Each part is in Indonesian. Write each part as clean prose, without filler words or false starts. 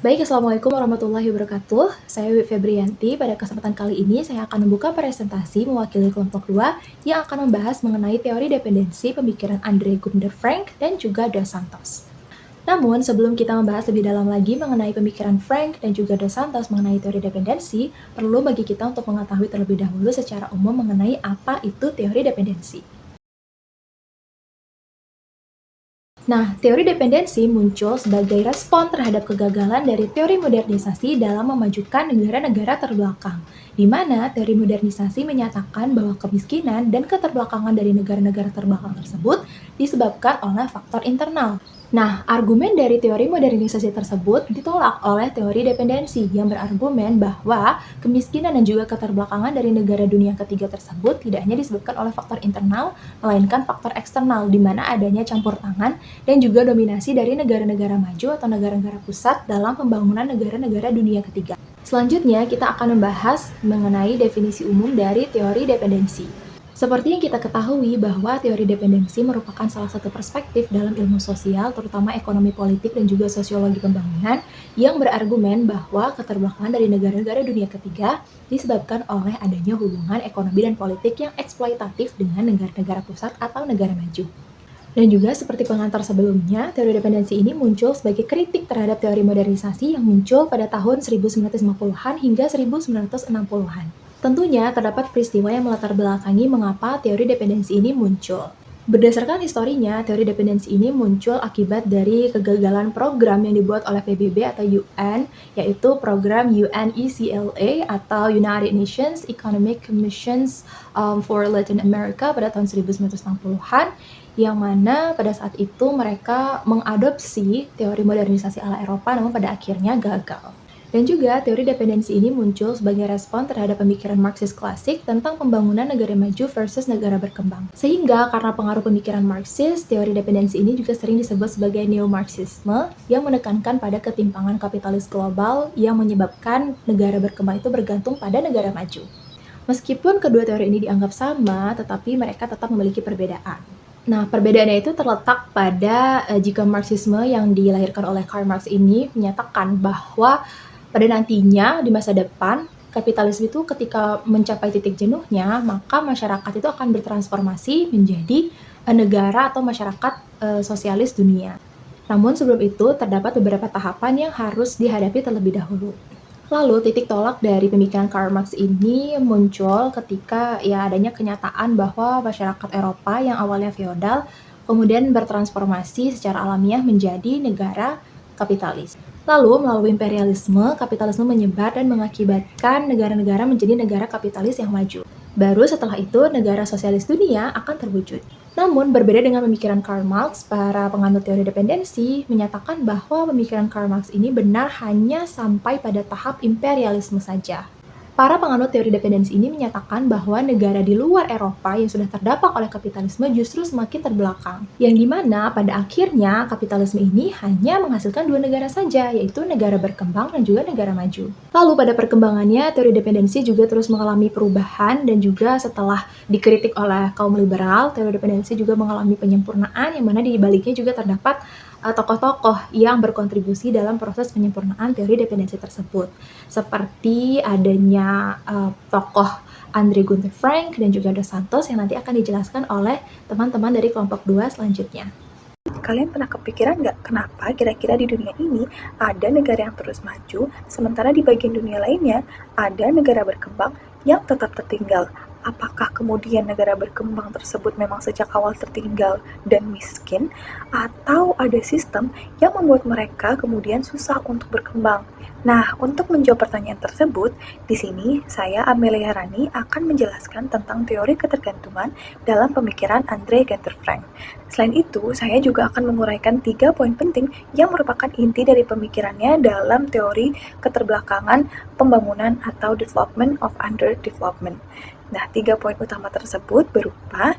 Baik, Assalamualaikum warahmatullahi wabarakatuh. Saya Wiwi Febrianti. Pada kesempatan kali ini, saya akan membuka presentasi mewakili kelompok 2 yang akan membahas mengenai teori dependensi pemikiran Andre Gunder Frank dan juga Dos Santos. Namun, sebelum kita membahas lebih dalam lagi mengenai pemikiran Frank dan juga Dos Santos mengenai teori dependensi, perlu bagi kita untuk mengetahui terlebih dahulu secara umum mengenai apa itu teori dependensi. Nah, teori dependensi muncul sebagai respon terhadap kegagalan dari teori modernisasi dalam memajukan negara-negara terbelakang, di mana teori modernisasi menyatakan bahwa kemiskinan dan keterbelakangan dari negara-negara terbelakang tersebut disebabkan oleh faktor internal. Nah, argumen dari teori modernisasi tersebut ditolak oleh teori dependensi yang berargumen bahwa kemiskinan dan juga keterbelakangan dari negara dunia ketiga tersebut tidak hanya disebabkan oleh faktor internal, melainkan faktor eksternal, di mana adanya campur tangan dan juga dominasi dari negara-negara maju atau negara-negara pusat dalam pembangunan negara-negara dunia ketiga. Selanjutnya, kita akan membahas mengenai definisi umum dari teori dependensi. Seperti yang kita ketahui bahwa teori dependensi merupakan salah satu perspektif dalam ilmu sosial, terutama ekonomi politik dan juga sosiologi pembangunan, yang berargumen bahwa keterbelakangan dari negara-negara dunia ketiga disebabkan oleh adanya hubungan ekonomi dan politik yang eksploitatif dengan negara-negara pusat atau negara maju. Dan juga seperti pengantar sebelumnya, teori dependensi ini muncul sebagai kritik terhadap teori modernisasi yang muncul pada tahun 1950-an hingga 1960-an. Tentunya terdapat peristiwa yang melatar belakangi mengapa teori dependensi ini muncul. Berdasarkan historinya, teori dependensi ini muncul akibat dari kegagalan program yang dibuat oleh PBB atau UN, yaitu program UNECLA atau United Nations Economic Commissions for Latin America pada tahun 1960-an, yang mana pada saat itu mereka mengadopsi teori modernisasi ala Eropa namun pada akhirnya gagal. Dan juga teori dependensi ini muncul sebagai respon terhadap pemikiran Marxis klasik tentang pembangunan negara maju versus negara berkembang. Sehingga karena pengaruh pemikiran Marxis, teori dependensi ini juga sering disebut sebagai neo-Marxisme yang menekankan pada ketimpangan kapitalis global yang menyebabkan negara berkembang itu bergantung pada negara maju. Meskipun kedua teori ini dianggap sama, tetapi mereka tetap memiliki perbedaan. Nah, perbedaannya itu terletak pada jika Marxisme yang dilahirkan oleh Karl Marx ini menyatakan bahwa pada nantinya di masa depan, kapitalisme itu ketika mencapai titik jenuhnya, maka masyarakat itu akan bertransformasi menjadi negara atau masyarakat sosialis dunia. Namun sebelum itu terdapat beberapa tahapan yang harus dihadapi terlebih dahulu. Lalu titik tolak dari pemikiran Karl Marx ini muncul ketika adanya kenyataan bahwa masyarakat Eropa yang awalnya feodal kemudian bertransformasi secara alamiah menjadi negara kapitalis. Lalu melalui imperialisme, kapitalisme menyebar dan mengakibatkan negara-negara menjadi negara kapitalis yang maju. Baru setelah itu negara sosialis dunia akan terwujud. Namun berbeda dengan pemikiran Karl Marx, para penganut teori dependensi menyatakan bahwa pemikiran Karl Marx ini benar hanya sampai pada tahap imperialisme saja. Para penganut teori dependensi ini menyatakan bahwa negara di luar Eropa yang sudah terdampak oleh kapitalisme justru semakin terbelakang. Yang dimana pada akhirnya kapitalisme ini hanya menghasilkan dua negara saja, yaitu negara berkembang dan juga negara maju. Lalu pada perkembangannya, teori dependensi juga terus mengalami perubahan dan juga setelah dikritik oleh kaum liberal, teori dependensi juga mengalami penyempurnaan yang mana di baliknya juga terdapat tokoh-tokoh yang berkontribusi dalam proses penyempurnaan teori dependensi tersebut. Seperti adanya tokoh Andre Gunder Frank dan juga Dos Santos yang nanti akan dijelaskan oleh teman-teman dari kelompok 2 selanjutnya. Kalian pernah kepikiran nggak kenapa kira-kira di dunia ini ada negara yang terus maju, sementara di bagian dunia lainnya ada negara berkembang yang tetap tertinggal? Apakah kemudian negara berkembang tersebut memang sejak awal tertinggal dan miskin, atau ada sistem yang membuat mereka kemudian susah untuk berkembang? Nah, untuk menjawab pertanyaan tersebut, di sini saya Amelia Rani akan menjelaskan tentang teori ketergantungan dalam pemikiran Andre Gunder Frank. Selain itu, saya juga akan menguraikan 3 poin penting yang merupakan inti dari pemikirannya dalam teori keterbelakangan pembangunan atau development of underdevelopment. Nah, 3 poin utama tersebut berupa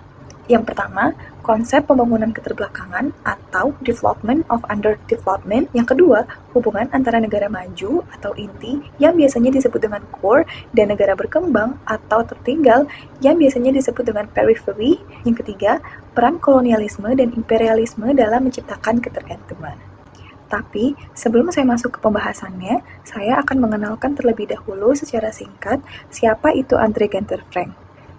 yang pertama, konsep pembangunan keterbelakangan atau development of underdevelopment. Yang kedua, hubungan antara negara maju atau inti yang biasanya disebut dengan core dan negara berkembang atau tertinggal yang biasanya disebut dengan periphery. Yang ketiga, peran kolonialisme dan imperialisme dalam menciptakan ketergantungan. Tapi, sebelum saya masuk ke pembahasannya, saya akan mengenalkan terlebih dahulu secara singkat siapa itu Andre Gunther Frank.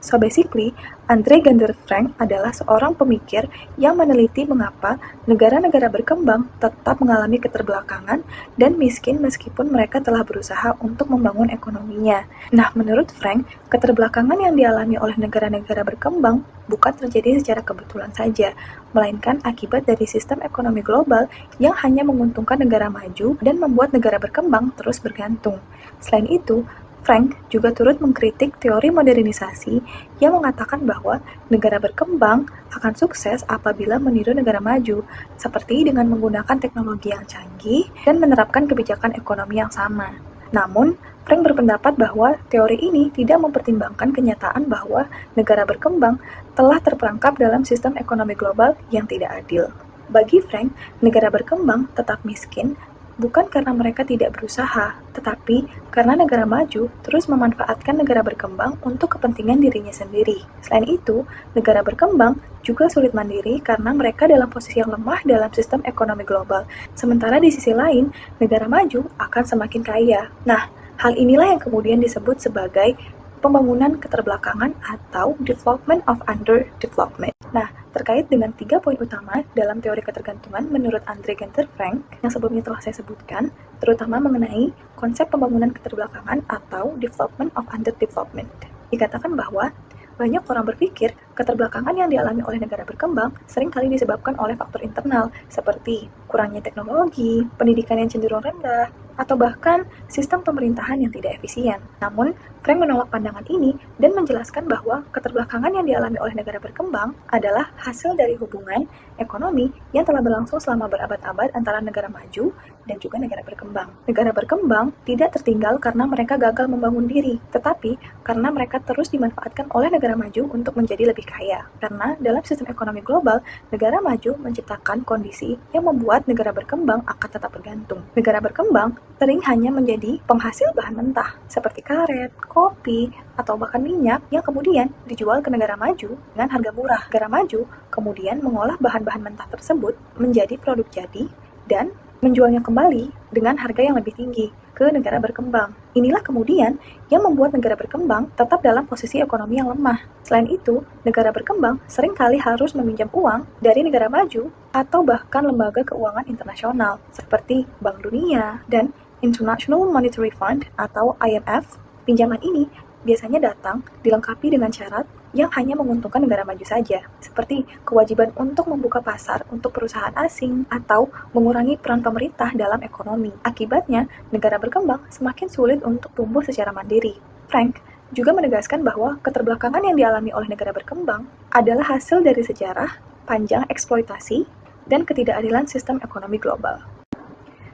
So basically, Andre Gunther Frank adalah seorang pemikir yang meneliti mengapa negara-negara berkembang tetap mengalami keterbelakangan dan miskin meskipun mereka telah berusaha untuk membangun ekonominya. Nah, menurut Frank, keterbelakangan yang dialami oleh negara-negara berkembang bukan terjadi secara kebetulan saja, melainkan akibat dari sistem ekonomi global yang hanya menguntungkan negara maju dan membuat negara berkembang terus bergantung. Selain itu, Frank juga turut mengkritik teori modernisasi yang mengatakan bahwa negara berkembang akan sukses apabila meniru negara maju, seperti dengan menggunakan teknologi yang canggih dan menerapkan kebijakan ekonomi yang sama. Namun, Frank berpendapat bahwa teori ini tidak mempertimbangkan kenyataan bahwa negara berkembang telah terperangkap dalam sistem ekonomi global yang tidak adil. Bagi Frank, negara berkembang tetap miskin bukan karena mereka tidak berusaha, tetapi karena negara maju terus memanfaatkan negara berkembang untuk kepentingan dirinya sendiri. Selain itu, negara berkembang juga sulit mandiri karena mereka dalam posisi yang lemah dalam sistem ekonomi global. Sementara di sisi lain, negara maju akan semakin kaya. Nah, hal inilah yang kemudian disebut sebagai pembangunan keterbelakangan atau development of underdevelopment. Nah, terkait dengan 3 poin utama dalam teori ketergantungan menurut Andre Gunther Frank yang sebelumnya telah saya sebutkan, terutama mengenai konsep pembangunan keterbelakangan atau development of underdevelopment. Dikatakan bahwa banyak orang berpikir keterbelakangan yang dialami oleh negara berkembang seringkali disebabkan oleh faktor internal seperti kurangnya teknologi, pendidikan yang cenderung rendah, atau bahkan sistem pemerintahan yang tidak efisien. Namun, Frank menolak pandangan ini dan menjelaskan bahwa keterbelakangan yang dialami oleh negara berkembang adalah hasil dari hubungan ekonomi yang telah berlangsung selama berabad-abad antara negara maju dan juga negara berkembang. Negara berkembang tidak tertinggal karena mereka gagal membangun diri, tetapi karena mereka terus dimanfaatkan oleh negara maju untuk menjadi lebih kaya. Karena dalam sistem ekonomi global, negara maju menciptakan kondisi yang membuat negara berkembang akan tetap bergantung. Negara berkembang sering hanya menjadi penghasil bahan mentah seperti karet, kopi, atau bahkan minyak yang kemudian dijual ke negara maju dengan harga murah. Negara maju kemudian mengolah bahan-bahan mentah tersebut menjadi produk jadi dan menjualnya kembali dengan harga yang lebih tinggi ke negara berkembang. Inilah kemudian yang membuat negara berkembang tetap dalam posisi ekonomi yang lemah. Selain itu, negara berkembang seringkali harus meminjam uang dari negara maju atau bahkan lembaga keuangan internasional seperti Bank Dunia dan International Monetary Fund atau IMF. Pinjaman ini biasanya datang dilengkapi dengan syarat yang hanya menguntungkan negara maju saja, seperti kewajiban untuk membuka pasar untuk perusahaan asing atau mengurangi peran pemerintah dalam ekonomi. Akibatnya, negara berkembang semakin sulit untuk tumbuh secara mandiri. Frank juga menegaskan bahwa keterbelakangan yang dialami oleh negara berkembang adalah hasil dari sejarah panjang eksploitasi dan ketidakadilan sistem ekonomi global.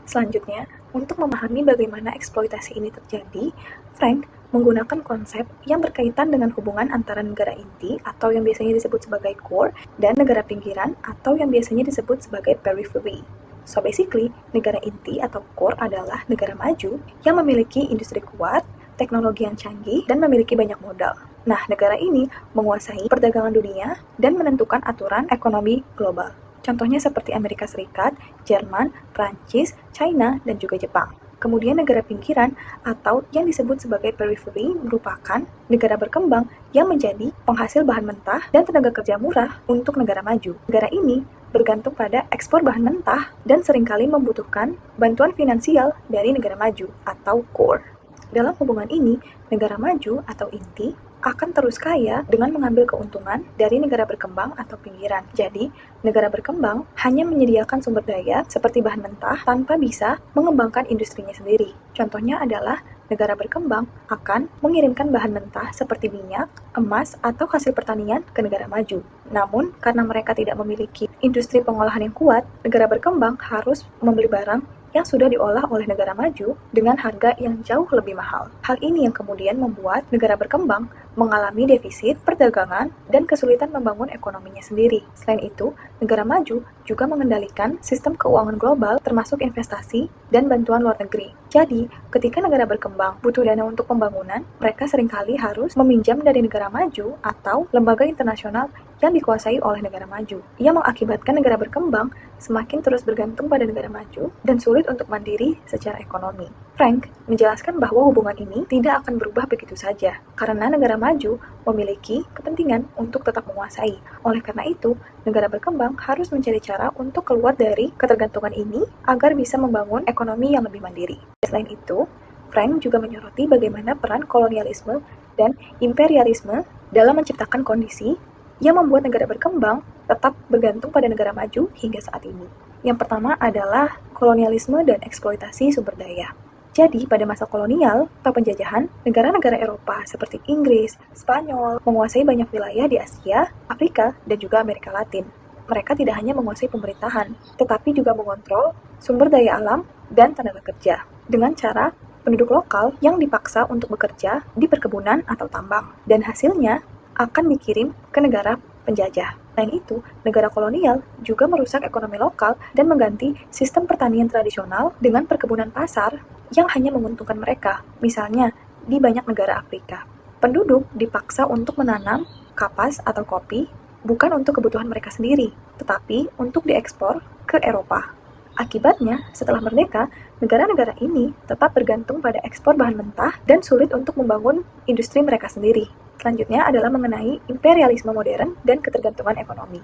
Selanjutnya, untuk memahami bagaimana eksploitasi ini terjadi, Frank menggunakan konsep yang berkaitan dengan hubungan antara negara inti atau yang biasanya disebut sebagai core dan negara pinggiran atau yang biasanya disebut sebagai periphery. So basically, negara inti atau core adalah negara maju yang memiliki industri kuat, teknologi yang canggih, dan memiliki banyak modal. Nah, negara ini menguasai perdagangan dunia dan menentukan aturan ekonomi global. Contohnya seperti Amerika Serikat, Jerman, Prancis, China, dan juga Jepang. Kemudian negara pinggiran atau yang disebut sebagai periphery merupakan negara berkembang yang menjadi penghasil bahan mentah dan tenaga kerja murah untuk negara maju. Negara ini bergantung pada ekspor bahan mentah dan seringkali membutuhkan bantuan finansial dari negara maju atau core. Dalam hubungan ini, negara maju atau inti akan terus kaya dengan mengambil keuntungan dari negara berkembang atau pinggiran. Jadi, negara berkembang hanya menyediakan sumber daya seperti bahan mentah tanpa bisa mengembangkan industrinya sendiri. Contohnya adalah negara berkembang akan mengirimkan bahan mentah seperti minyak, emas, atau hasil pertanian ke negara maju. Namun, karena mereka tidak memiliki industri pengolahan yang kuat, negara berkembang harus membeli barang yang sudah diolah oleh negara maju dengan harga yang jauh lebih mahal. Hal ini yang kemudian membuat negara berkembang mengalami defisit perdagangan dan kesulitan membangun ekonominya sendiri. Selain itu, negara maju juga mengendalikan sistem keuangan global termasuk investasi dan bantuan luar negeri. Jadi, ketika negara berkembang butuh dana untuk pembangunan, mereka seringkali harus meminjam dari negara maju atau lembaga internasional yang dikuasai oleh negara maju, yang mengakibatkan negara berkembang semakin terus bergantung pada negara maju dan sulit untuk mandiri secara ekonomi. Frank menjelaskan bahwa hubungan ini tidak akan berubah begitu saja, karena negara maju memiliki kepentingan untuk tetap menguasai. Oleh karena itu, negara berkembang harus mencari cara untuk keluar dari ketergantungan ini agar bisa membangun ekonomi yang lebih mandiri. Selain itu, Frank juga menyoroti bagaimana peran kolonialisme dan imperialisme dalam menciptakan kondisi yang membuat negara berkembang tetap bergantung pada negara maju hingga saat ini. Yang pertama adalah kolonialisme dan eksploitasi sumber daya. Jadi, pada masa kolonial atau penjajahan, negara-negara Eropa seperti Inggris, Spanyol menguasai banyak wilayah di Asia, Afrika, dan juga Amerika Latin. Mereka tidak hanya menguasai pemerintahan, tetapi juga mengontrol sumber daya alam dan tenaga kerja dengan cara penduduk lokal yang dipaksa untuk bekerja di perkebunan atau tambang, dan hasilnya akan dikirim ke negara penjajah. Selain itu, negara kolonial juga merusak ekonomi lokal dan mengganti sistem pertanian tradisional dengan perkebunan pasar yang hanya menguntungkan mereka. Misalnya, di banyak negara Afrika, penduduk dipaksa untuk menanam kapas atau kopi bukan untuk kebutuhan mereka sendiri, tetapi untuk diekspor ke Eropa. Akibatnya, setelah merdeka, negara-negara ini tetap bergantung pada ekspor bahan mentah dan sulit untuk membangun industri mereka sendiri. Selanjutnya adalah mengenai imperialisme modern dan ketergantungan ekonomi.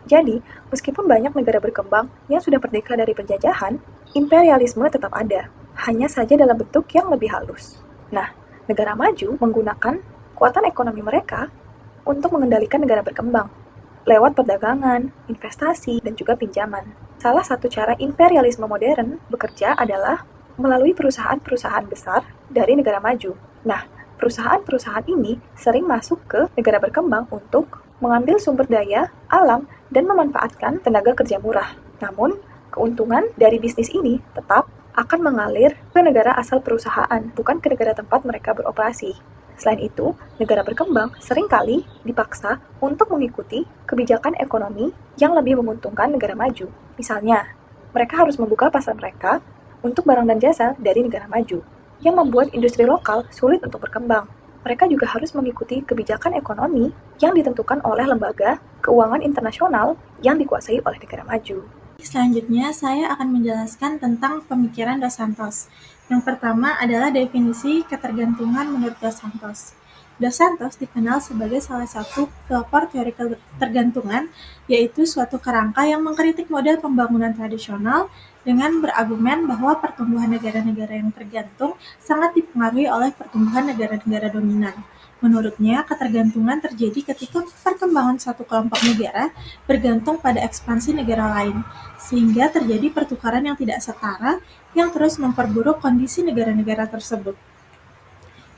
Jadi, meskipun banyak negara berkembang yang sudah merdeka dari penjajahan, imperialisme tetap ada, hanya saja dalam bentuk yang lebih halus. Nah, negara maju menggunakan kekuatan ekonomi mereka untuk mengendalikan negara berkembang lewat perdagangan, investasi, dan juga pinjaman. Salah satu cara imperialisme modern bekerja adalah melalui perusahaan-perusahaan besar dari negara maju. Nah, perusahaan-perusahaan ini sering masuk ke negara berkembang untuk mengambil sumber daya alam dan memanfaatkan tenaga kerja murah. Namun, keuntungan dari bisnis ini tetap akan mengalir ke negara asal perusahaan, bukan ke negara tempat mereka beroperasi. Selain itu, negara berkembang seringkali dipaksa untuk mengikuti kebijakan ekonomi yang lebih menguntungkan negara maju. Misalnya, mereka harus membuka pasar mereka untuk barang dan jasa dari negara maju, yang membuat industri lokal sulit untuk berkembang. Mereka juga harus mengikuti kebijakan ekonomi yang ditentukan oleh lembaga keuangan internasional yang dikuasai oleh negara maju. Selanjutnya, saya akan menjelaskan tentang pemikiran Dos Santos. Yang pertama adalah definisi ketergantungan menurut Dos Santos. Dos Santos dikenal sebagai salah satu pelopor teori ketergantungan, yaitu suatu kerangka yang mengkritik model pembangunan tradisional dengan berargumen bahwa pertumbuhan negara-negara yang tergantung sangat dipengaruhi oleh pertumbuhan negara-negara dominan. Menurutnya, ketergantungan terjadi ketika perkembangan suatu kelompok negara bergantung pada ekspansi negara lain, sehingga terjadi pertukaran yang tidak setara yang terus memperburuk kondisi negara-negara tersebut.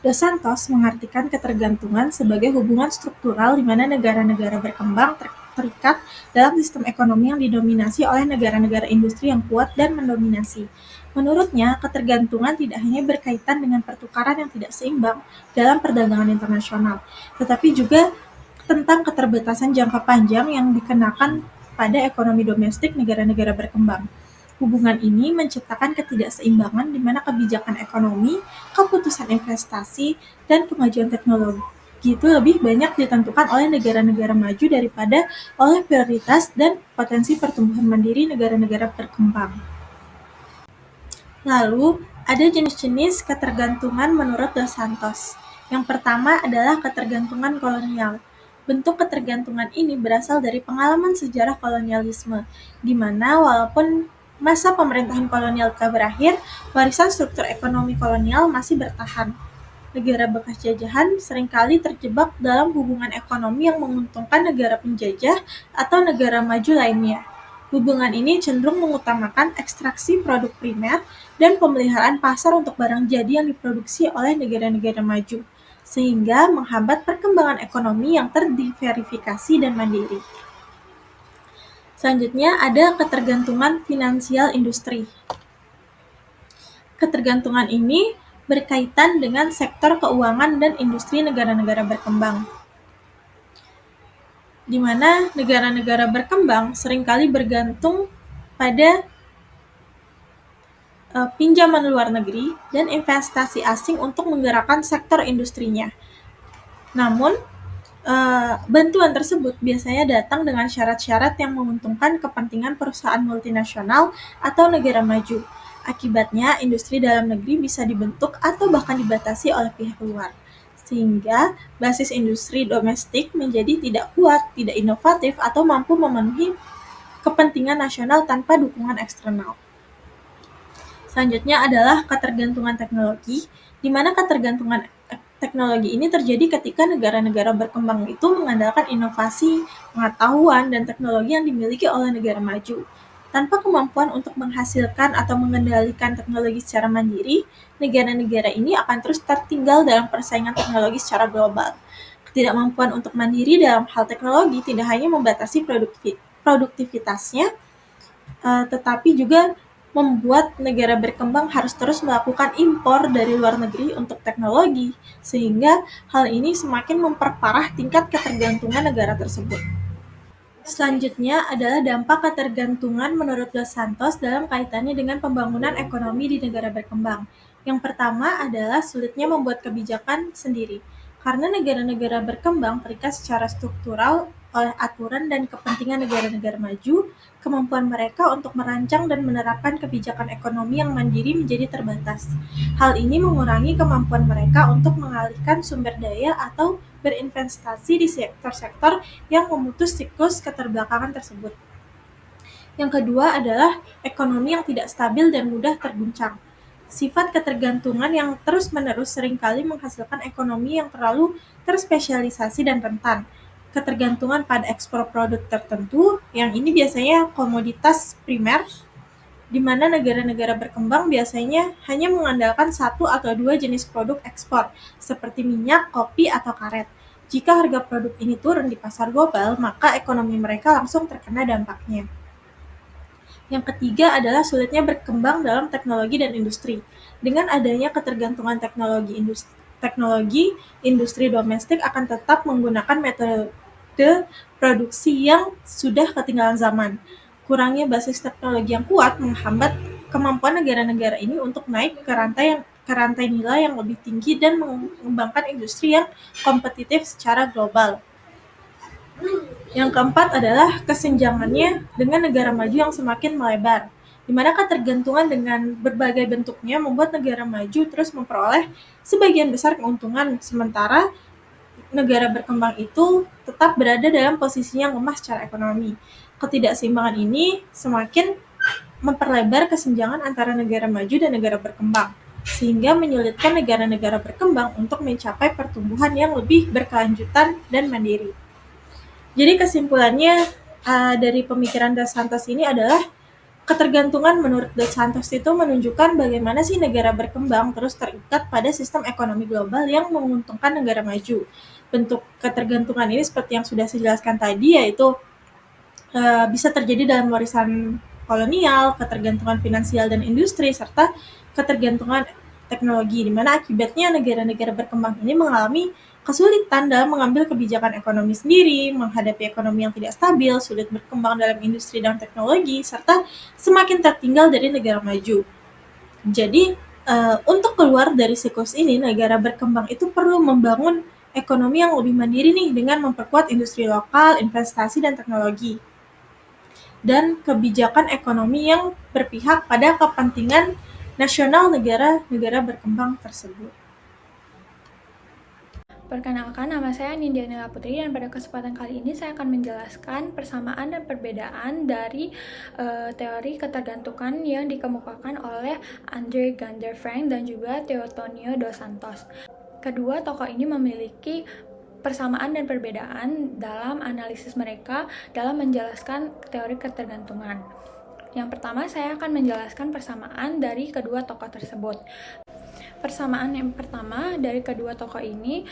Dos Santos mengartikan ketergantungan sebagai hubungan struktural di mana negara-negara berkembang terikat dalam sistem ekonomi yang didominasi oleh negara-negara industri yang kuat dan mendominasi. Menurutnya, ketergantungan tidak hanya berkaitan dengan pertukaran yang tidak seimbang dalam perdagangan internasional, tetapi juga tentang keterbatasan jangka panjang yang dikenakan pada ekonomi domestik negara-negara berkembang. Hubungan ini menciptakan ketidakseimbangan di mana kebijakan ekonomi, keputusan investasi, dan kemajuan teknologi itu lebih banyak ditentukan oleh negara-negara maju daripada oleh prioritas dan potensi pertumbuhan mandiri negara-negara berkembang. Lalu, ada jenis-jenis ketergantungan menurut Dos Santos. Yang pertama adalah ketergantungan kolonial. Bentuk ketergantungan ini berasal dari pengalaman sejarah kolonialisme, di mana walaupun masa pemerintahan kolonial telah berakhir, warisan struktur ekonomi kolonial masih bertahan. Negara bekas jajahan seringkali terjebak dalam hubungan ekonomi yang menguntungkan negara penjajah atau negara maju lainnya. Hubungan ini cenderung mengutamakan ekstraksi produk primer dan pemeliharaan pasar untuk barang jadi yang diproduksi oleh negara-negara maju, sehingga menghambat perkembangan ekonomi yang terdiversifikasi dan mandiri. Selanjutnya ada ketergantungan finansial industri. Ketergantungan ini berkaitan dengan sektor keuangan dan industri negara-negara berkembang, di mana negara-negara berkembang seringkali bergantung pada pinjaman luar negeri dan investasi asing untuk menggerakkan sektor industrinya. Namun, Bantuan tersebut biasanya datang dengan syarat-syarat yang menguntungkan kepentingan perusahaan multinasional atau negara maju. Akibatnya, industri dalam negeri bisa dibentuk atau bahkan dibatasi oleh pihak luar, sehingga basis industri domestik menjadi tidak kuat, tidak inovatif, atau mampu memenuhi kepentingan nasional tanpa dukungan eksternal. Selanjutnya adalah ketergantungan teknologi, di mana ketergantungan teknologi ini terjadi ketika negara-negara berkembang itu mengandalkan inovasi, pengetahuan, dan teknologi yang dimiliki oleh negara maju. Tanpa kemampuan untuk menghasilkan atau mengendalikan teknologi secara mandiri, negara-negara ini akan terus tertinggal dalam persaingan teknologi secara global. Ketidakmampuan untuk mandiri dalam hal teknologi tidak hanya membatasi produktivitasnya, tetapi juga membuat negara berkembang harus terus melakukan impor dari luar negeri untuk teknologi, sehingga hal ini semakin memperparah tingkat ketergantungan negara tersebut. Selanjutnya adalah dampak ketergantungan menurut Dos Santos dalam kaitannya dengan pembangunan ekonomi di negara berkembang. Yang pertama adalah sulitnya membuat kebijakan sendiri. Karena negara-negara berkembang terikat secara struktural oleh aturan dan kepentingan negara-negara maju, kemampuan mereka untuk merancang dan menerapkan kebijakan ekonomi yang mandiri menjadi terbatas. Hal ini mengurangi kemampuan mereka untuk mengalihkan sumber daya atau berinvestasi di sektor-sektor yang memutus siklus keterbelakangan tersebut. Yang kedua adalah ekonomi yang tidak stabil dan mudah terguncang. Sifat ketergantungan yang terus-menerus seringkali menghasilkan ekonomi yang terlalu terspesialisasi dan rentan. Ketergantungan pada ekspor produk tertentu, yang ini biasanya komoditas primer, di mana negara-negara berkembang biasanya hanya mengandalkan satu atau dua jenis produk ekspor, seperti minyak, kopi, atau karet. Jika harga produk ini turun di pasar global, maka ekonomi mereka langsung terkena dampaknya. Yang ketiga adalah sulitnya berkembang dalam teknologi dan industri. Dengan adanya ketergantungan industri domestik akan tetap menggunakan metode produksi yang sudah ketinggalan zaman. Kurangnya basis teknologi yang kuat menghambat kemampuan negara-negara ini untuk naik ke rantai nilai yang lebih tinggi dan mengembangkan industri yang kompetitif secara global. Yang keempat adalah kesenjangannya dengan negara maju yang semakin melebar, di mana ketergantungan dengan berbagai bentuknya membuat negara maju terus memperoleh sebagian besar keuntungan, sementara negara berkembang itu tetap berada dalam posisi yang lemah secara ekonomi. Ketidakseimbangan ini semakin memperlebar kesenjangan antara negara maju dan negara berkembang, sehingga menyulitkan negara-negara berkembang untuk mencapai pertumbuhan yang lebih berkelanjutan dan mandiri. Jadi kesimpulannya dari pemikiran Dos Santos ini adalah ketergantungan menurut Dos Santos itu menunjukkan bagaimana sih negara berkembang terus terikat pada sistem ekonomi global yang menguntungkan negara maju. Bentuk ketergantungan ini seperti yang sudah saya jelaskan tadi, yaitu bisa terjadi dalam warisan kolonial, ketergantungan finansial dan industri, serta ketergantungan teknologi, di mana akibatnya negara-negara berkembang ini mengalami kesulitan dalam mengambil kebijakan ekonomi sendiri, menghadapi ekonomi yang tidak stabil, sulit berkembang dalam industri dan teknologi, serta semakin tertinggal dari negara maju. Jadi, untuk keluar dari siklus ini, negara berkembang itu perlu membangun ekonomi yang lebih mandiri nih dengan memperkuat industri lokal, investasi, dan teknologi. Dan kebijakan ekonomi yang berpihak pada kepentingan nasional negara-negara berkembang tersebut. Perkenalkan, nama saya Nindya Nila Putri dan pada kesempatan kali ini saya akan menjelaskan persamaan dan perbedaan dari teori ketergantungan yang dikemukakan oleh Andre Gander Frank dan juga Teotonio Dos Santos. Kedua tokoh ini memiliki persamaan dan perbedaan dalam analisis mereka dalam menjelaskan teori ketergantungan. Yang pertama, saya akan menjelaskan persamaan dari kedua tokoh tersebut. Persamaan yang pertama dari kedua tokoh ini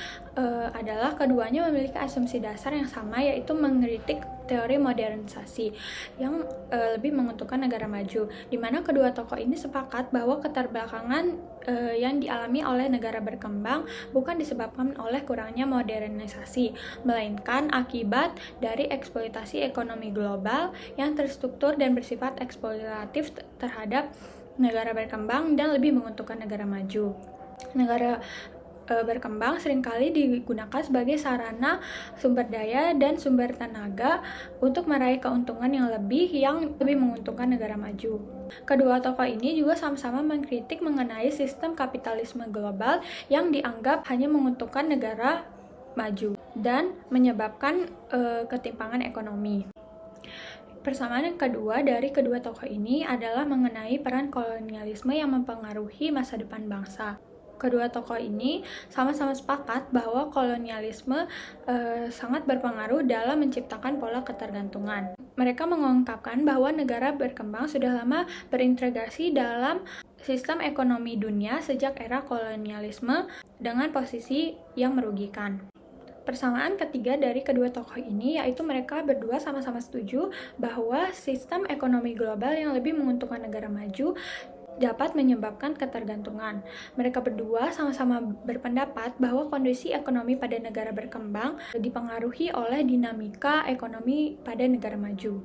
adalah keduanya memiliki asumsi dasar yang sama, yaitu mengkritik teori modernisasi yang lebih menguntungkan negara maju, di mana kedua tokoh ini sepakat bahwa keterbelakangan yang dialami oleh negara berkembang bukan disebabkan oleh kurangnya modernisasi, melainkan akibat dari eksploitasi ekonomi global yang terstruktur dan bersifat eksploitatif terhadap negara berkembang dan lebih menguntungkan negara maju. berkembang seringkali digunakan sebagai sarana sumber daya dan sumber tenaga untuk meraih keuntungan yang lebih menguntungkan negara maju. Kedua tokoh ini juga sama-sama mengkritik mengenai sistem kapitalisme global yang dianggap hanya menguntungkan negara maju dan menyebabkan ketimpangan ekonomi. Persamaan yang kedua dari kedua tokoh ini adalah mengenai peran kolonialisme yang mempengaruhi masa depan bangsa. Kedua tokoh ini sama-sama sepakat bahwa kolonialisme sangat berpengaruh dalam menciptakan pola ketergantungan. Mereka mengungkapkan bahwa negara berkembang sudah lama berintegrasi dalam sistem ekonomi dunia sejak era kolonialisme dengan posisi yang merugikan. Persamaan ketiga dari kedua tokoh ini yaitu mereka berdua sama-sama setuju bahwa sistem ekonomi global yang lebih menguntungkan negara maju dapat menyebabkan ketergantungan. Mereka berdua sama-sama berpendapat bahwa kondisi ekonomi pada negara berkembang dipengaruhi oleh dinamika ekonomi pada negara maju.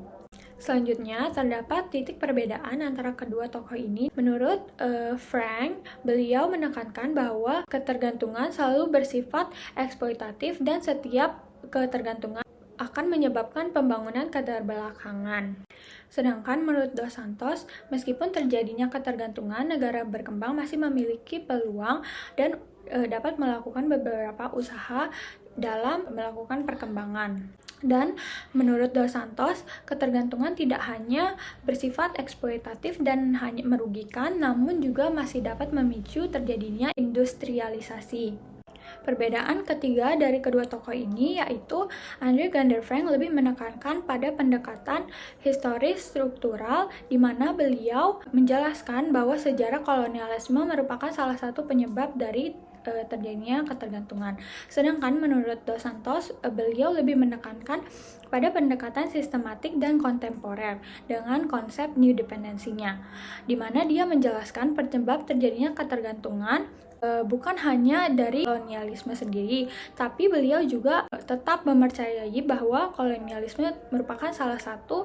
Selanjutnya, terdapat titik perbedaan antara kedua tokoh ini. Menurut Frank, beliau menekankan bahwa ketergantungan selalu bersifat eksploitatif dan setiap ketergantungan akan menyebabkan pembangunan keterbelakangan. Sedangkan menurut Dos Santos, meskipun terjadinya ketergantungan, negara berkembang masih memiliki peluang dan dapat melakukan beberapa usaha dalam melakukan perkembangan. Dan menurut Dos Santos, ketergantungan tidak hanya bersifat eksploitatif dan hanya merugikan, namun juga masih dapat memicu terjadinya industrialisasi. Perbedaan ketiga dari kedua tokoh ini yaitu Andre Gander Frank lebih menekankan pada pendekatan historis struktural di mana beliau menjelaskan bahwa sejarah kolonialisme merupakan salah satu penyebab dari terjadinya ketergantungan. Sedangkan menurut Dos Santos, beliau lebih menekankan pada pendekatan sistematik dan kontemporer dengan konsep new dependensinya, di mana dia menjelaskan penyebab terjadinya ketergantungan bukan hanya dari kolonialisme sendiri, tapi beliau juga tetap mempercayai bahwa kolonialisme merupakan salah satu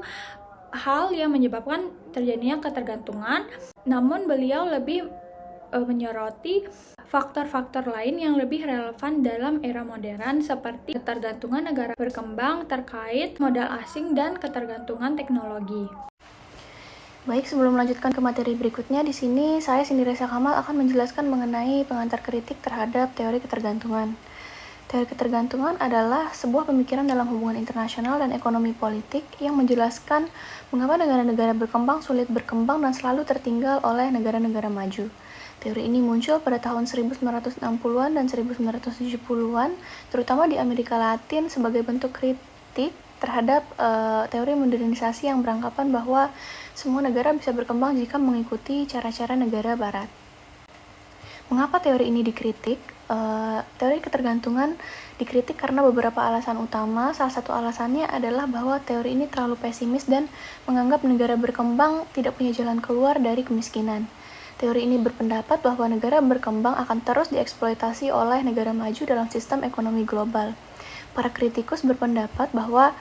hal yang menyebabkan terjadinya ketergantungan, namun beliau lebih menyoroti faktor-faktor lain yang lebih relevan dalam era modern seperti ketergantungan negara berkembang terkait modal asing dan ketergantungan teknologi. Baik, sebelum melanjutkan ke materi berikutnya, di sini saya Cindy Reza Kamal akan menjelaskan mengenai pengantar kritik terhadap teori ketergantungan. Teori ketergantungan adalah sebuah pemikiran dalam hubungan internasional dan ekonomi politik yang menjelaskan mengapa negara-negara berkembang sulit berkembang dan selalu tertinggal oleh negara-negara maju. Teori ini muncul pada tahun 1960-an dan 1970-an, terutama di Amerika Latin sebagai bentuk kritik terhadap teori modernisasi yang beranggapan bahwa semua negara bisa berkembang jika mengikuti cara-cara negara barat. Mengapa teori ini dikritik? Teori ketergantungan dikritik karena beberapa alasan utama. Salah satu alasannya adalah bahwa teori ini terlalu pesimis dan menganggap negara berkembang tidak punya jalan keluar dari kemiskinan. Teori ini berpendapat bahwa negara berkembang akan terus dieksploitasi oleh negara maju dalam sistem ekonomi global. Para kritikus berpendapat bahwa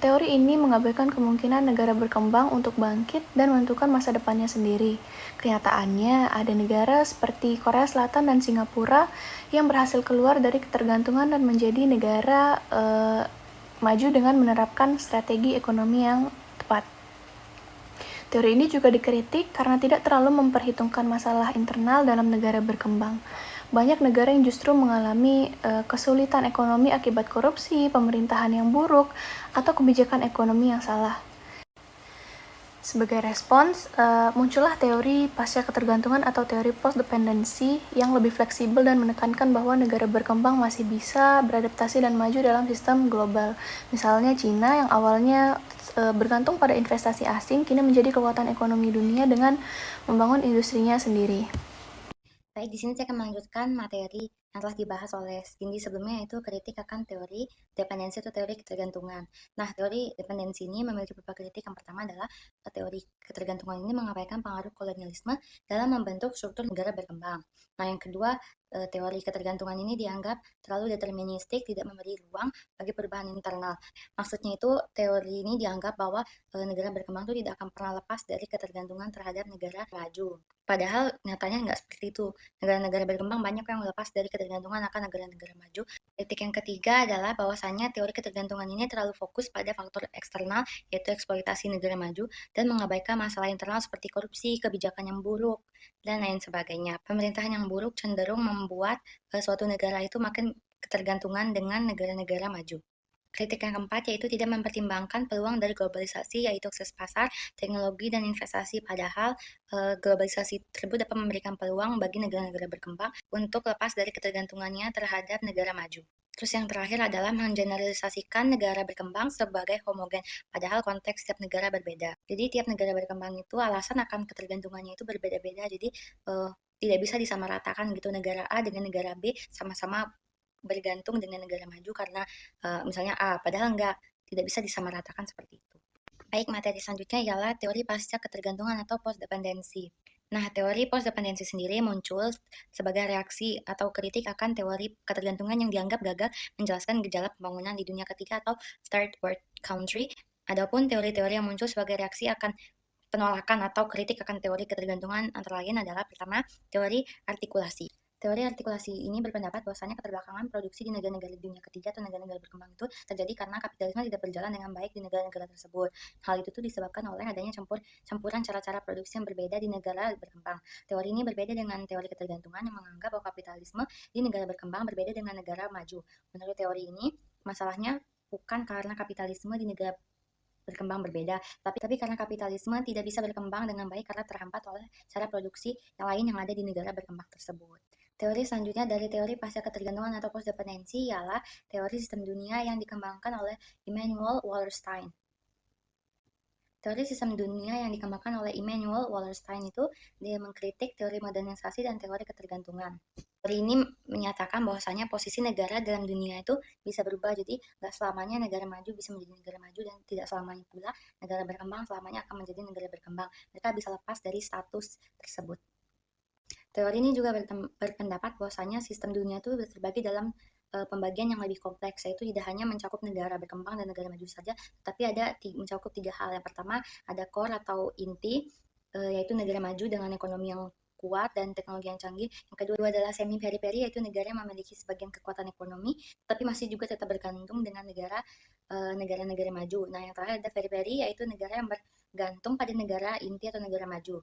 teori ini mengabaikan kemungkinan negara berkembang untuk bangkit dan menentukan masa depannya sendiri. Kenyataannya, ada negara seperti Korea Selatan dan Singapura yang berhasil keluar dari ketergantungan dan menjadi negara maju dengan menerapkan strategi ekonomi yang tepat. Teori ini juga dikritik karena tidak terlalu memperhitungkan masalah internal dalam negara berkembang. Banyak negara yang justru mengalami kesulitan ekonomi akibat korupsi, pemerintahan yang buruk, atau kebijakan ekonomi yang salah. Sebagai respons, muncullah teori pasca ketergantungan atau teori post-dependency yang lebih fleksibel dan menekankan bahwa negara berkembang masih bisa beradaptasi dan maju dalam sistem global. Misalnya Cina yang awalnya bergantung pada investasi asing, kini menjadi kekuatan ekonomi dunia dengan membangun industrinya sendiri. Baik, di sini saya akan melanjutkan materi yang telah dibahas oleh Cindy sebelumnya, yaitu kritik akan teori dependensi atau teori ketergantungan. Nah, teori dependensi ini memiliki beberapa kritik. Yang pertama adalah teori ketergantungan ini mengabaikan pengaruh kolonialisme dalam membentuk struktur negara berkembang. Nah, yang kedua, teori ketergantungan ini dianggap terlalu deterministik, tidak memberi ruang bagi perubahan internal. Maksudnya itu, teori ini dianggap bahwa negara berkembang itu tidak akan pernah lepas dari ketergantungan terhadap negara maju. Padahal nyatanya nggak seperti itu. Negara-negara berkembang banyak yang lepas dari ketergantungan ketergantungan akan negara-negara maju. Kritik yang ketiga adalah bahwasannya teori ketergantungan ini terlalu fokus pada faktor eksternal, yaitu eksploitasi negara maju, dan mengabaikan masalah internal seperti korupsi, kebijakan yang buruk, dan lain sebagainya. Pemerintahan yang buruk cenderung membuat suatu negara itu makin ketergantungan dengan negara-negara maju. Kritik yang keempat yaitu tidak mempertimbangkan peluang dari globalisasi, yaitu akses pasar, teknologi, dan investasi. Padahal globalisasi tersebut dapat memberikan peluang bagi negara-negara berkembang untuk lepas dari ketergantungannya terhadap negara maju. Terus yang terakhir adalah mengeneralisasikan negara berkembang sebagai homogen, padahal konteks setiap negara berbeda. Jadi tiap negara berkembang itu alasan akan ketergantungannya itu berbeda-beda, jadi tidak bisa disamaratakan gitu negara A dengan negara B sama-sama bergantung dengan negara maju karena misalnya A, padahal tidak bisa disamaratakan seperti itu. Baik, materi selanjutnya ialah teori pasca ketergantungan atau post-dependensi. Nah, teori post-dependensi sendiri muncul sebagai reaksi atau kritik akan teori ketergantungan yang dianggap gagal menjelaskan gejala pembangunan di dunia ketiga atau third world country. Adapun teori-teori yang muncul sebagai reaksi akan penolakan atau kritik akan teori ketergantungan antara lain adalah pertama, teori artikulasi. Teori artikulasi ini berpendapat bahwasanya keterbelakangan produksi di negara-negara dunia ketiga atau negara-negara berkembang itu terjadi karena kapitalisme tidak berjalan dengan baik di negara-negara tersebut. Hal itu disebabkan oleh adanya campuran cara-cara produksi yang berbeda di negara berkembang. Teori ini berbeda dengan teori ketergantungan yang menganggap bahwa kapitalisme di negara berkembang berbeda dengan negara maju. Menurut teori ini, masalahnya bukan karena kapitalisme di negara berkembang berbeda, tapi karena kapitalisme tidak bisa berkembang dengan baik karena terhambat oleh cara produksi yang lain yang ada di negara berkembang tersebut. Teori selanjutnya dari teori pasca ketergantungan atau post-dependensi ialah teori sistem dunia yang dikembangkan oleh Immanuel Wallerstein. Teori sistem dunia yang dikembangkan oleh Immanuel Wallerstein itu dia mengkritik teori modernisasi dan teori ketergantungan. Teori ini menyatakan bahwasanya posisi negara dalam dunia itu bisa berubah, jadi nggak selamanya negara maju bisa menjadi negara maju dan tidak selamanya pula negara berkembang selamanya akan menjadi negara berkembang. Mereka bisa lepas dari status tersebut. Teori ini juga berpendapat bahwasanya sistem dunia itu terbagi dalam pembagian yang lebih kompleks, yaitu tidak hanya mencakup negara berkembang dan negara maju saja, tapi ada mencakup 3 hal. Yang pertama ada core atau inti, yaitu negara maju dengan ekonomi yang kuat dan teknologi yang canggih. Yang kedua adalah semi periphery, yaitu negara yang memiliki sebagian kekuatan ekonomi, tapi masih juga tetap bergantung dengan negara-negara maju. Nah, yang terakhir ada periphery, yaitu negara yang bergantung pada negara inti atau negara maju,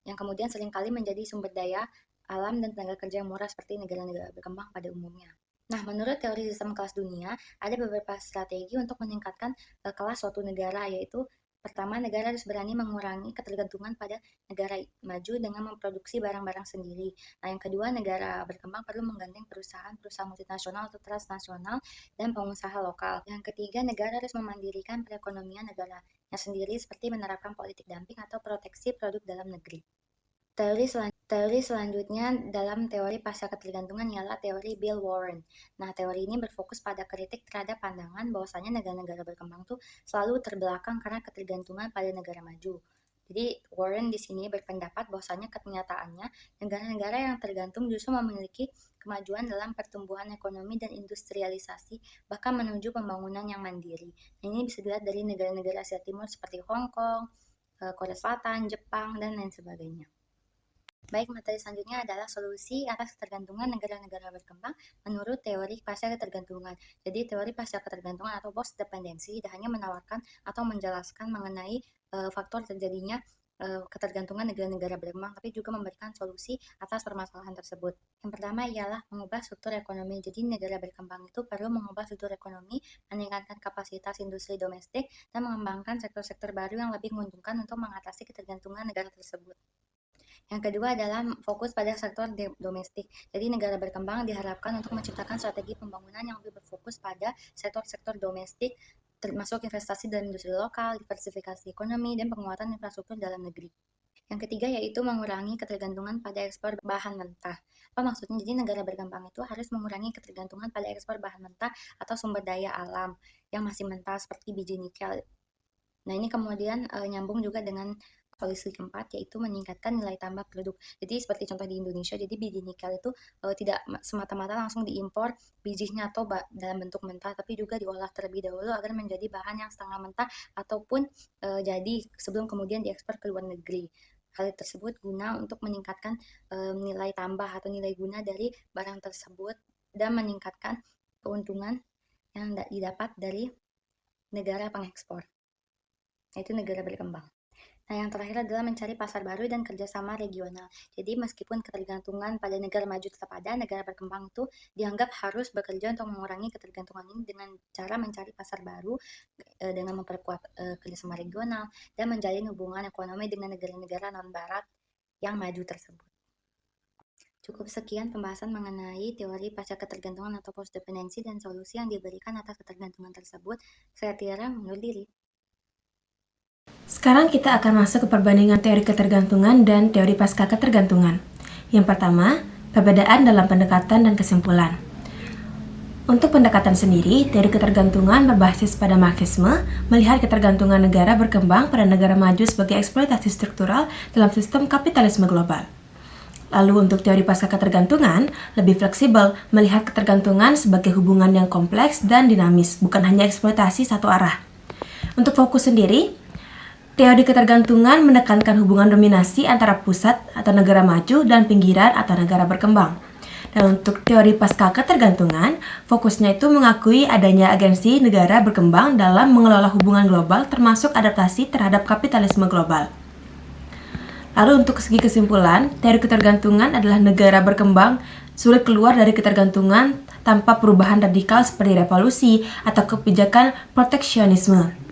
yang kemudian seringkali menjadi sumber daya alam dan tenaga kerja yang murah seperti negara-negara berkembang pada umumnya. Nah, menurut teori sistem kelas dunia, ada beberapa strategi untuk meningkatkan kelas suatu negara, yaitu pertama, negara harus berani mengurangi ketergantungan pada negara maju dengan memproduksi barang-barang sendiri. Nah, yang kedua, negara berkembang perlu menggandeng perusahaan multinasional atau transnasional dan pengusaha lokal. Yang ketiga, negara harus memandirikan perekonomian negaranya sendiri seperti menerapkan politik dumping atau proteksi produk dalam negeri. Teori selanjutnya dalam teori pasca ketergantungan ialah teori Bill Warren. Nah, teori ini berfokus pada kritik terhadap pandangan bahwasanya negara-negara berkembang tuh selalu terbelakang karena ketergantungan pada negara maju. Jadi Warren di sini berpendapat bahwasanya kenyataannya negara-negara yang tergantung justru memiliki kemajuan dalam pertumbuhan ekonomi dan industrialisasi, bahkan menuju pembangunan yang mandiri. Nah, ini bisa dilihat dari negara-negara Asia Timur seperti Hong Kong, Korea Selatan, Jepang, dan lain sebagainya. Baik, materi selanjutnya adalah solusi atas ketergantungan negara-negara berkembang menurut teori pasca ketergantungan. Jadi, teori pasca ketergantungan atau post dependensi tidak hanya menawarkan atau menjelaskan mengenai faktor terjadinya ketergantungan negara-negara berkembang, tapi juga memberikan solusi atas permasalahan tersebut. Yang pertama ialah mengubah struktur ekonomi. Jadi, negara berkembang itu perlu mengubah struktur ekonomi, meningkatkan kapasitas industri domestik, dan mengembangkan sektor-sektor baru yang lebih menguntungkan untuk mengatasi ketergantungan negara tersebut. Yang kedua adalah fokus pada sektor domestik. Jadi negara berkembang diharapkan untuk menciptakan strategi pembangunan yang lebih berfokus pada sektor-sektor domestik, termasuk investasi dalam industri lokal, diversifikasi ekonomi, dan penguatan infrastruktur dalam negeri. Yang ketiga yaitu mengurangi ketergantungan pada ekspor bahan mentah. Apa maksudnya? Jadi negara berkembang itu harus mengurangi ketergantungan pada ekspor bahan mentah atau sumber daya alam yang masih mentah seperti biji nikel. Nah, ini kemudian nyambung juga dengan solusi keempat, yaitu meningkatkan nilai tambah produk. Jadi seperti contoh di Indonesia, jadi biji nikel itu tidak semata-mata langsung diimpor bijinya atau dalam bentuk mentah, tapi juga diolah terlebih dahulu agar menjadi bahan yang setengah mentah ataupun jadi sebelum kemudian diekspor ke luar negeri. Hal tersebut guna untuk meningkatkan nilai tambah atau nilai guna dari barang tersebut dan meningkatkan keuntungan yang didapat dari negara pengekspor, yaitu negara berkembang. Nah, yang terakhir adalah mencari pasar baru dan kerjasama regional. Jadi, meskipun ketergantungan pada negara maju tetap ada, negara berkembang itu dianggap harus bekerja untuk mengurangi ketergantungan ini dengan cara mencari pasar baru, dengan memperkuat kerjasama regional, dan menjalin hubungan ekonomi dengan negara-negara non-barat yang maju tersebut. Cukup sekian pembahasan mengenai teori pasca ketergantungan atau post-dependency dan solusi yang diberikan atas ketergantungan tersebut. Saya Tiara mundur diri. Sekarang kita akan masuk ke perbandingan teori ketergantungan dan teori pasca ketergantungan. Yang pertama, perbedaan dalam pendekatan dan kesimpulan. Untuk pendekatan sendiri, teori ketergantungan berbasis pada Marxisme, melihat ketergantungan negara berkembang pada negara maju sebagai eksploitasi struktural dalam sistem kapitalisme global. Lalu untuk teori pasca ketergantungan, lebih fleksibel, melihat ketergantungan sebagai hubungan yang kompleks dan dinamis, bukan hanya eksploitasi satu arah. Untuk fokus sendiri, teori ketergantungan menekankan hubungan dominasi antara pusat atau negara maju dan pinggiran atau negara berkembang. Dan untuk teori pasca ketergantungan, fokusnya itu mengakui adanya agensi negara berkembang dalam mengelola hubungan global termasuk adaptasi terhadap kapitalisme global. Lalu untuk segi kesimpulan, teori ketergantungan adalah negara berkembang sulit keluar dari ketergantungan tanpa perubahan radikal seperti revolusi atau kebijakan proteksionisme.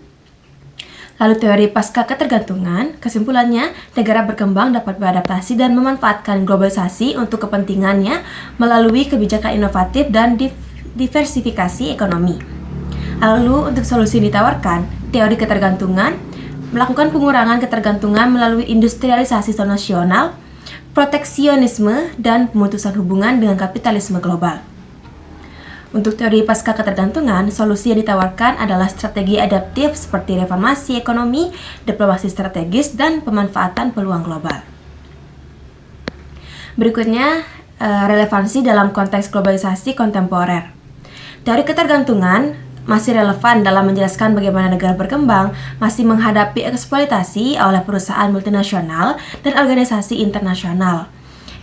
Lalu teori pasca ketergantungan, kesimpulannya, negara berkembang dapat beradaptasi dan memanfaatkan globalisasi untuk kepentingannya melalui kebijakan inovatif dan diversifikasi ekonomi. Lalu untuk solusi yang ditawarkan, teori ketergantungan melakukan pengurangan ketergantungan melalui industrialisasi nasional, proteksionisme, dan pemutusan hubungan dengan kapitalisme global. Untuk teori pasca ketergantungan, solusi yang ditawarkan adalah strategi adaptif seperti reformasi ekonomi, diplomasi strategis, dan pemanfaatan peluang global. Berikutnya, relevansi dalam konteks globalisasi kontemporer. Teori ketergantungan masih relevan dalam menjelaskan bagaimana negara berkembang masih menghadapi eksploitasi oleh perusahaan multinasional dan organisasi internasional.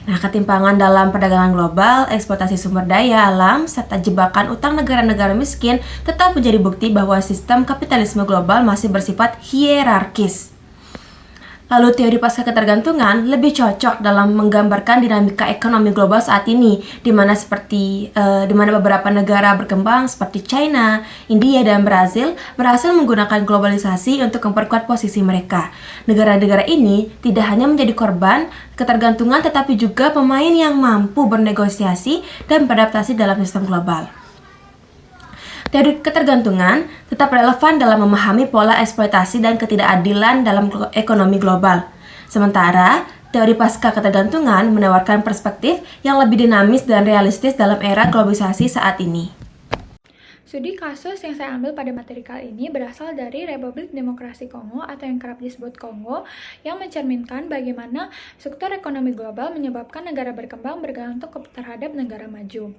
Nah, ketimpangan dalam perdagangan global, eksploitasi sumber daya alam, serta jebakan utang negara-negara miskin tetap menjadi bukti bahwa sistem kapitalisme global masih bersifat hierarkis. Lalu teori pasca ketergantungan lebih cocok dalam menggambarkan dinamika ekonomi global saat ini, di mana beberapa negara berkembang seperti China, India, dan Brazil berhasil menggunakan globalisasi untuk memperkuat posisi mereka. Negara-negara ini tidak hanya menjadi korban ketergantungan, tetapi juga pemain yang mampu bernegosiasi dan beradaptasi dalam sistem global. Teori ketergantungan tetap relevan dalam memahami pola eksploitasi dan ketidakadilan dalam ekonomi global. Sementara, teori pasca ketergantungan menawarkan perspektif yang lebih dinamis dan realistis dalam era globalisasi saat ini. Studi kasus yang saya ambil pada materi kali ini berasal dari Republik Demokrasi Kongo atau yang kerap disebut Kongo, yang mencerminkan bagaimana struktur ekonomi global menyebabkan negara berkembang bergantung terhadap negara maju.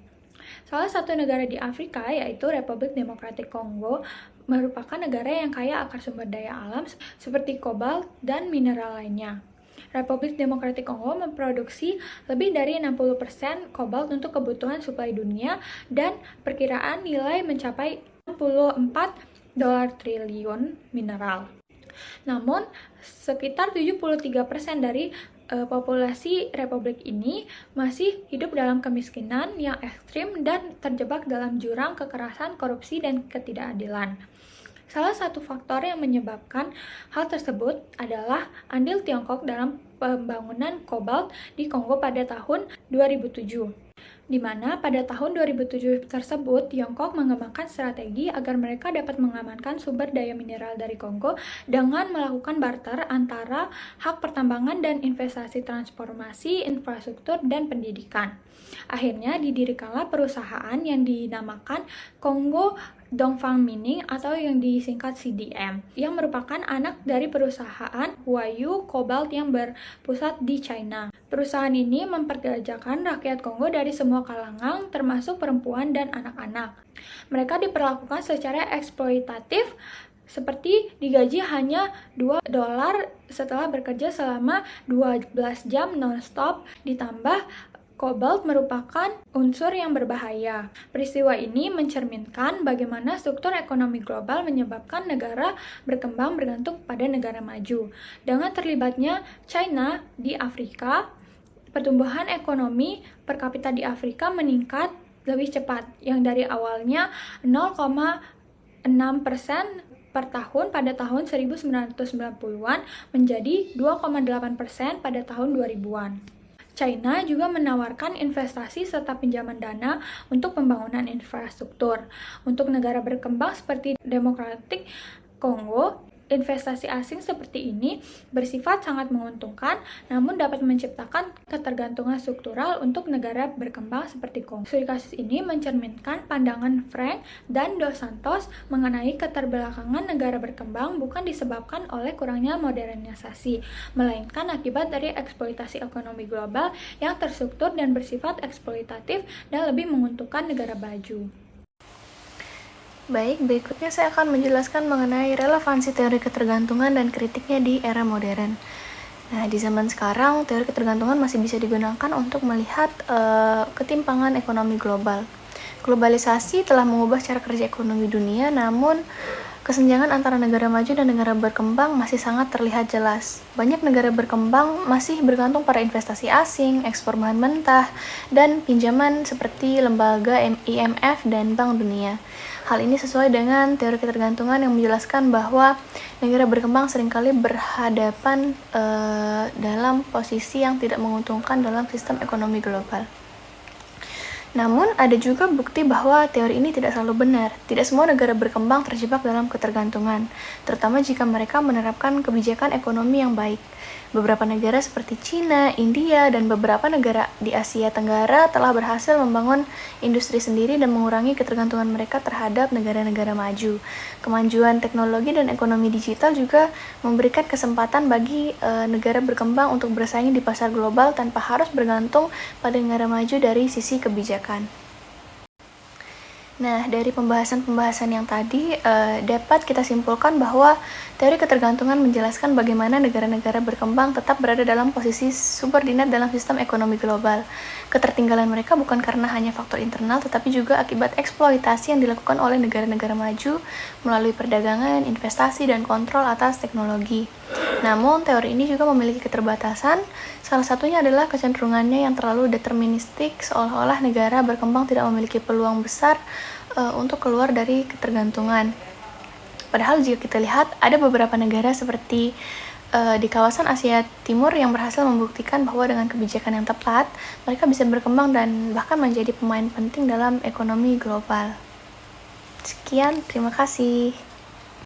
Salah satu negara di Afrika, yaitu Republik Demokratik Kongo, merupakan negara yang kaya akan sumber daya alam seperti kobalt dan mineral lainnya. Republik Demokratik Kongo memproduksi lebih dari 60% kobalt untuk kebutuhan suplai dunia dan perkiraan nilai mencapai 64 dolar triliun mineral. Namun, sekitar 73% dari populasi republik ini masih hidup dalam kemiskinan yang ekstrim dan terjebak dalam jurang kekerasan, korupsi, dan ketidakadilan. Salah satu faktor yang menyebabkan hal tersebut adalah andil Tiongkok dalam pembangunan kobalt di Kongo pada tahun 2007. Di mana pada tahun 2007 tersebut, Tiongkok mengembangkan strategi agar mereka dapat mengamankan sumber daya mineral dari Kongo dengan melakukan barter antara hak pertambangan dan investasi transformasi, infrastruktur, dan pendidikan. Akhirnya didirikanlah perusahaan yang dinamakan Congo Dongfang Mining atau yang disingkat CDM, yang merupakan anak dari perusahaan Huayu Cobalt yang berpusat di China. Perusahaan ini memperkerjakan rakyat Kongo dari semua kalangan, termasuk perempuan dan anak-anak. Mereka diperlakukan secara eksploitatif seperti digaji hanya $2 setelah bekerja selama 12 jam non-stop, ditambah kobalt merupakan unsur yang berbahaya. Peristiwa ini mencerminkan bagaimana struktur ekonomi global menyebabkan negara berkembang bergantung pada negara maju. Dengan terlibatnya China di Afrika, pertumbuhan ekonomi per kapita di Afrika meningkat lebih cepat, yang dari awalnya 0,6% per tahun pada tahun 1990-an menjadi 2,8% pada tahun 2000-an. China juga menawarkan investasi serta pinjaman dana untuk pembangunan infrastruktur. Untuk negara berkembang seperti Demokratik Kongo, investasi asing seperti ini bersifat sangat menguntungkan, namun dapat menciptakan ketergantungan struktural untuk negara berkembang seperti Kongo. Studi kasus ini mencerminkan pandangan Frank dan Dos Santos mengenai keterbelakangan negara berkembang bukan disebabkan oleh kurangnya modernisasi, melainkan akibat dari eksploitasi ekonomi global yang terstruktur dan bersifat eksploitatif dan lebih menguntungkan negara maju. Baik, berikutnya saya akan menjelaskan mengenai relevansi teori ketergantungan dan kritiknya di era modern. Nah, di zaman sekarang, teori ketergantungan masih bisa digunakan untuk melihat ketimpangan ekonomi global. Globalisasi telah mengubah cara kerja ekonomi dunia, namun kesenjangan antara negara maju dan negara berkembang masih sangat terlihat jelas. Banyak negara berkembang masih bergantung pada investasi asing, ekspor bahan mentah, dan pinjaman seperti lembaga IMF dan Bank Dunia. Hal ini sesuai dengan teori ketergantungan yang menjelaskan bahwa negara berkembang seringkali berhadapan dalam posisi yang tidak menguntungkan dalam sistem ekonomi global. Namun, ada juga bukti bahwa teori ini tidak selalu benar. Tidak semua negara berkembang terjebak dalam ketergantungan, terutama jika mereka menerapkan kebijakan ekonomi yang baik. Beberapa negara seperti China, India, dan beberapa negara di Asia Tenggara telah berhasil membangun industri sendiri dan mengurangi ketergantungan mereka terhadap negara-negara maju. Kemajuan teknologi dan ekonomi digital juga memberikan kesempatan bagi negara berkembang untuk bersaing di pasar global tanpa harus bergantung pada negara maju dari sisi kebijakan. Nah, dari pembahasan-pembahasan yang tadi dapat kita simpulkan bahwa teori ketergantungan menjelaskan bagaimana negara-negara berkembang tetap berada dalam posisi subordinat dalam sistem ekonomi global. Ketertinggalan mereka bukan karena hanya faktor internal, tetapi juga akibat eksploitasi yang dilakukan oleh negara-negara maju melalui perdagangan, investasi, dan kontrol atas teknologi. Namun, teori ini juga memiliki keterbatasan. Salah satunya adalah kecenderungannya yang terlalu deterministik, seolah-olah negara berkembang tidak memiliki peluang besar untuk keluar dari ketergantungan. Padahal jika kita lihat, ada beberapa negara seperti di kawasan Asia Timur yang berhasil membuktikan bahwa dengan kebijakan yang tepat, mereka bisa berkembang dan bahkan menjadi pemain penting dalam ekonomi global. Sekian, terima kasih.